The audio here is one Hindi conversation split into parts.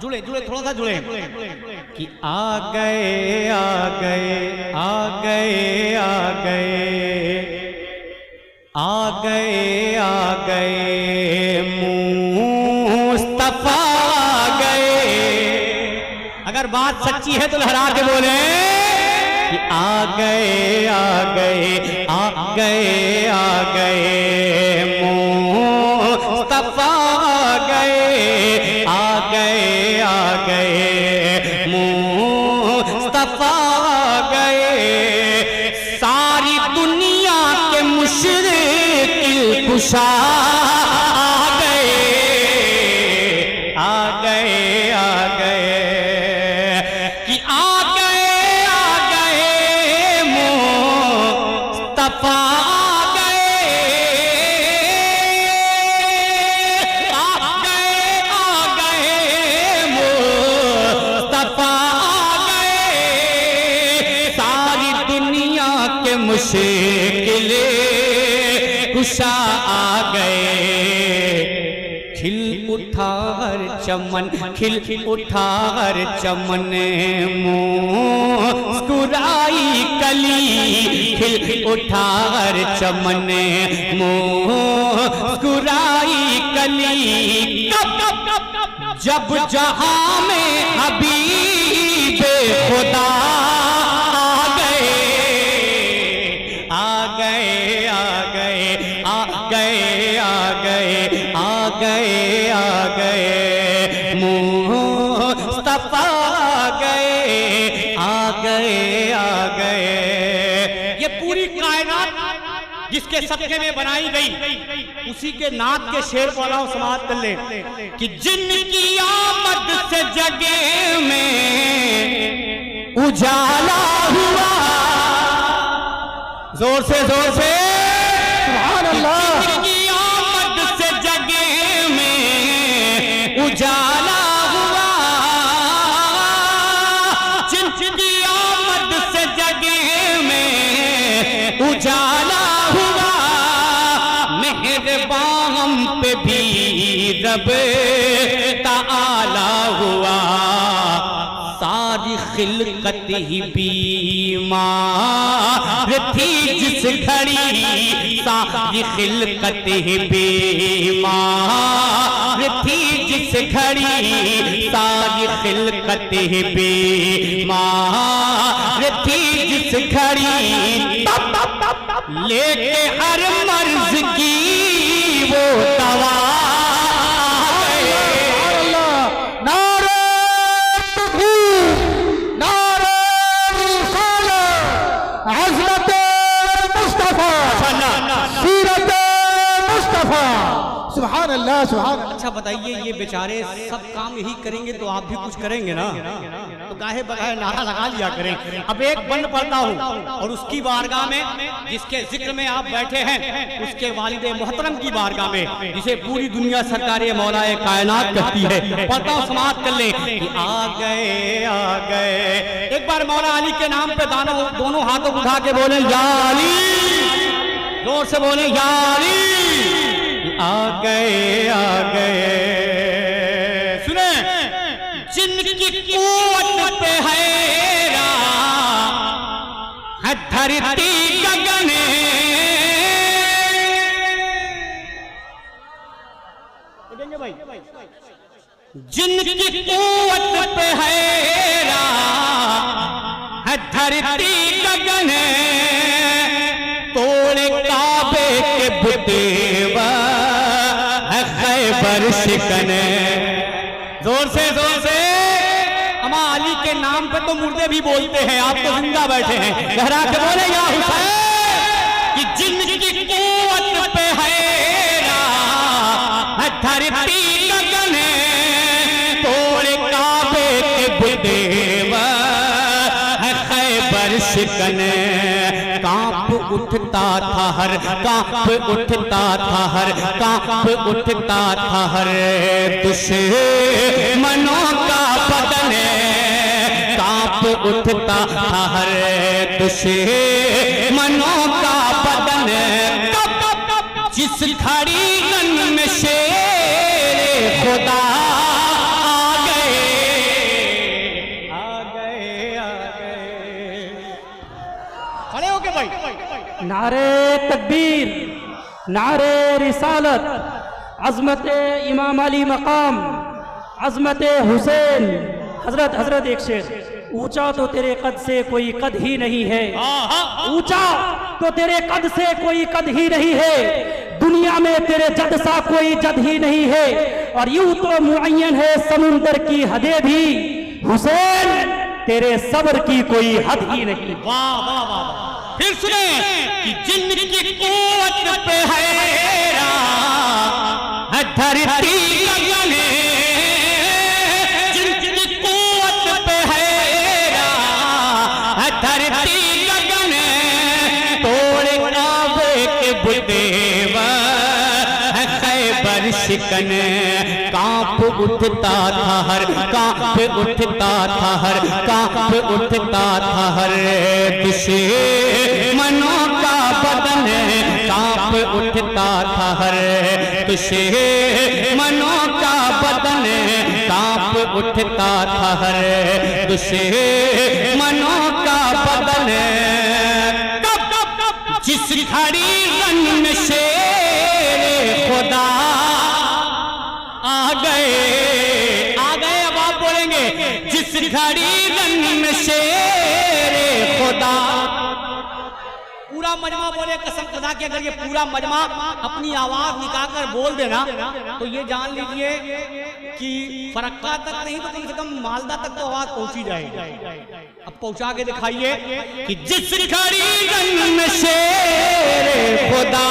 जुड़े जुड़े थोड़ा सा जुड़े कि आ गए आ गए आ गए आ गए आ गए आ गए मुस्तफा आ गए। अगर बात सच्ची है तो लहरा के बोले कि आ गए आ गए आ गए आ गए मुस्तफा आ गए आ गए आ गए मुस्तफा आ गए। सारी दुनिया के मुशरिक कुशा आ गए आ गए आ गए कि आ गए मुस्तफा आ गए मुस्तफा आ गए। सारी दुनिया के मुश्किल कुशा आ गए। खिल उठा हर चमन खिल उठा हर चमन मुस्कुराई कली खिल उठा हर चमन मुस्कुराई कली। जब जहां में हबीब खुदा आ गए आ गए आ गए आ गए आ गए आ गए आ गए मुस्तफा आ गए आ गए आ गए। ये पूरी कायनात जिसके सदके में बनाई गई उसी के नात के शेर को अल्लाह समाअत कर ले कि जिनकी आमद से जगे में उजाला हुआ। जोर से सुभान अल्लाह। जिनकी आमद से जगे में उजाला हुआ। जिनकी आमद से जगे में उजाला हुआ। मेहरबान हम पे भी रब ताला हुआ। सारी खिलकत ही बीमार थी जिस घड़ी। सारी खिलकत ही बीमार थी जिस घड़ी। सारी खिलकत ही बीमार थी जिस घड़ी। लेके हर मर्ज की वो दवा सुभान अल्लाह सुभान। अच्छा बताइए, ये बेचारे सब काम यही करेंगे तो आप भी कुछ करेंगे ना? तो गाहे बगाहे नारा लगा लिया करें। अब एक बंद पढ़ता हूँ और उसकी बारगाह में जिसके जिक्र में आप बैठे हैं उसके वालिदे मोहतरम की बारगाह में जिसे पूरी दुनिया सरकारे मौलाए कायनात कहती है, पढ़ता हूँ समाअत कर ले कि आ गए आ गए। एक बार मौला अली के नाम पे दोनों हाथों उठा के बोले या अली, जोर से बोले या अली। आ गए आ गए। सुने, जिनकी कुव्वत पे हैरा है धरती गगन। भाई जिनकी कुव्वत पे हैरा है धरती गगन। तोड़े काबे के बुतेवा है खैबर शिकन। जोर से अमा अली के नाम पे तो मुर्दे भी बोलते हैं, आप तो जिंदा बैठे हैं। लहरा के बोले या हुसैन कि जिनकी कुव्वत पे हैरा है धरती गगन। तोड़े काबे के बुतेवा है खैबर शिकन। कांप उठता था हर कांप उठता था हर कांप उठता था हर दुश्मनों का बदन। कांप उठता था हर दुश्मनों का बदन। जिस घड़ी गन में शेर खुदा आ गए नारे तकबीर, नारे रिसालत, अजमत इमाम अली मकाम, अजमत हुसैन। हजरत हजरत एक शेर, ऊंचा तो तेरे कद से कोई कद ही नहीं है, ऊंचा तो तेरे कद से कोई कद ही नहीं है, दुनिया में तेरे जद सा कोई जद ही नहीं है, और यूं तो मुअय्यन है समुंदर की हदें भी, हुसैन तेरे सब्र की कोई हद ही नहीं। वाह वाह वाह। फिर सुने कि जिनकी कुव्वत पे हैरा धरती गगन, जिनकी कुव्वत पे हैरा धरती गगन, तोड़े काबे के बुदेवा खैबर शिकन, कांप उठता था हर, कांप उठता था हर, कांप उठता था हर दुश्मनों का बदन, कांप उठता था हर दुश्मनों का बदन, कांप उठता था हर दुश्मनों का बदन। जिस घड़ी रंग में शेर खुदा आ गए, अब आप बोलेंगे जिस घड़ी रंग में शेर खुदा। पूरा मजमा बोले कसम खुदा की, अगर ये पूरा मजमा अपनी आवाज निकालकर बोल देना तो ये जान लीजिए कि फरक्का तक नहीं तो कम से कम मालदा तक तो आवाज पहुंची जाएगी। अब पहुंचा के दिखाइए कि जिस घड़ी रंग में शेर खुदा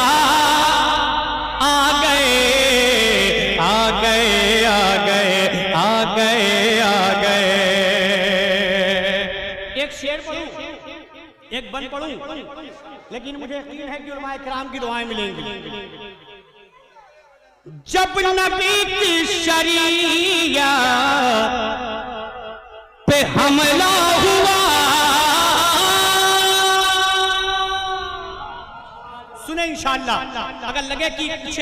आ गए, आ गए, आ गए, आ गए, आ गए। एक शेर पढ़ूं, एक बन पढ़ूं, लेकिन मुझे यकीन है कि उलमाए किराम की दुआएं मिलेंगी। जब नबी की शरीया पे हमला हुआ, सुने इंशाअल्लाह, अगर लगे कि कुछ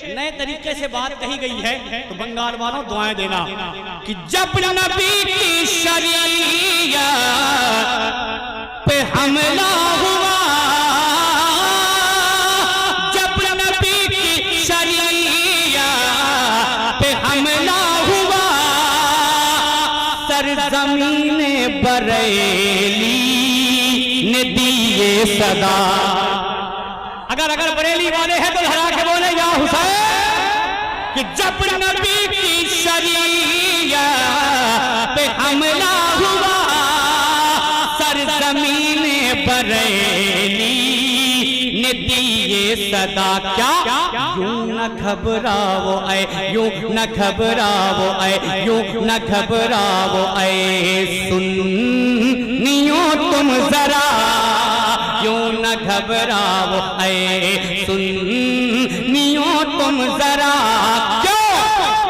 नए तरीके से बात कही गई है तो बंगाल वालों दुआएं देना कि जब नबी की शरीया पे हमला हुआ, जब नबी की शरीया पे हमला हुआ, सरज़मीन बरेली ने दिए सदा। अगर बरेली वाले हैं तो हरा के बोले या हुसैन, कि जब नबी की शरीया पे हमला हुआ, सरज़मीन बरेली ने दिए सदा। क्या यूं न घबराओ ऐ, यूं न घबराओ ऐ, यूं न घबराओ ऐ सुन्नियों तुम जरा, यूं न घबराओ ऐ सुन्नियों तुम जरा। क्यों?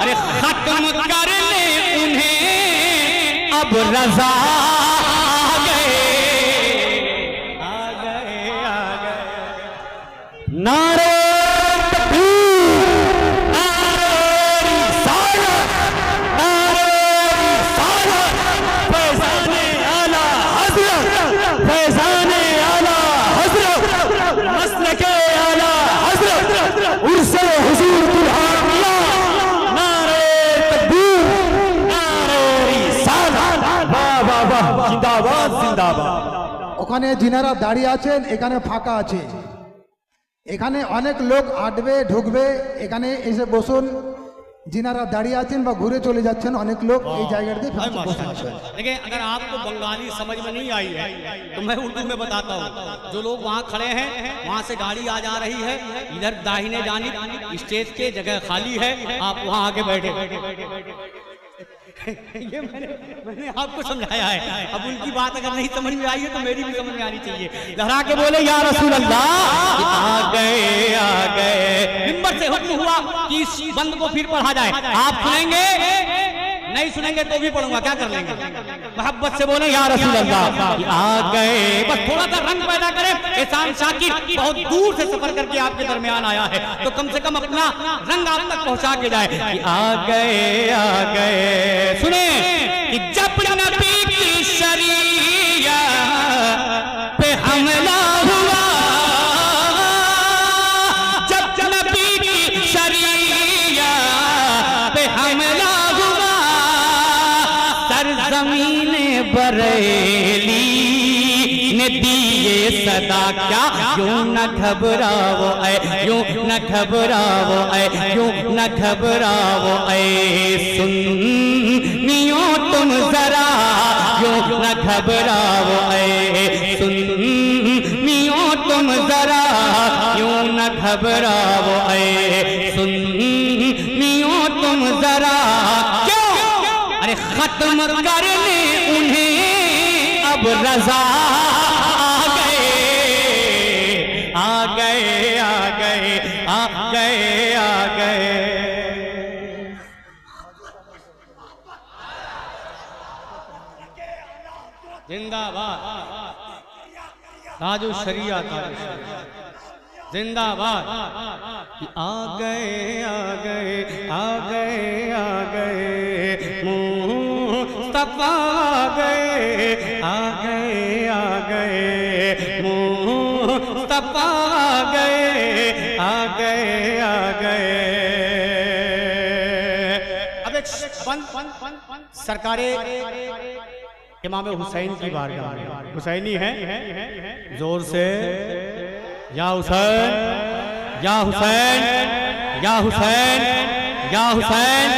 अरे खत्म कर ले उन्हें अब रजा आ गए, आ गए, आ गए। नारे तकबीर, नारे रिसालत, नारे रिसालत, फैज़ाने आला हज़रत, फैज़ाने आला हज़रत, मसलके आला हज़रत, उर्से हुज़ूर दुल्हानिया। नारे तकबीर, नारे रिसालत, वाह वाह वाह, जिंदाबाद जिंदाबाद। ওখানে যিনারা দাঁড়িয়ে আছেন এখানে ফাঁকা আছে, এখানে অনেক লোক আসবে ঢুকবে, এখানে এসে বসুন। যিনারা দাঁড়িয়ে আছেন বা ঘুরে চলে যাচ্ছেন অনেক লোক এই জায়গাটাতে বসে আছেন। लेकिन अगर आपको बंगाली समझ में नहीं आई है तो मैं उर्दू में बताता हूँ। जो लोग वहाँ खड़े हैं वहाँ से गाड़ी आ जा रही है, इधर दाहिने जानिब स्टेज के जगह खाली है, आप वहाँ आके बैठे। ये मैंने आपको समझाया है। अब उनकी बात अगर नहीं समझ में आई है तो मेरी भी समझ में आनी चाहिए। लहरा के बोले या रसूल अल्लाह, आ गए, आ गए। मिंबर से हुक्म हुआ कि इस बंद को फिर पढ़ा जाए। आप सुनेंगे? नहीं सुनेंगे तो भी पढ़ूंगा, क्या कर लेंगे? मोहब्बत से बोले या रसूल अल्लाह, आ गए। बस थोड़ा सा रंग पैदा करें। एहसान शाकिर बहुत दूर से सफर करके आपके दरमियान आया है तो कम से कम अपना रंग आप तक पहुंचा के जाए। आ गए, आ गए। सुने कि जब नबी की शरीया पे हमला हुआ, हमला हुआ सरजमीन बरेली ने दिए सदा क्या यूं न घबराओ ऐ यूं न घबराओ ऐ यूं न घबराओ ऐ सुन्नियों तुम जरा यूं न घबराओ ऐ सुन्नियों तुम जरा यूं न घबराओ ऐ सुन्नियों तुम जरा क्यों अरे खत्म करने उन्हें अब रजा आ गए आ गए आ गए आ गए आ गए। जिंदाबाद ताजो शरिया जिंदाबाद। आ गए आ गए आ गए आ गए मुस्तफा आ गए आ गए आ गए मुस्तफा आ गए आ गए आ गए। अब एक सरकारे इमाम हुसैन की बारगाह में हुसैनी है जोर से या हुसैन या हुसैन या हुसैन या हुसैन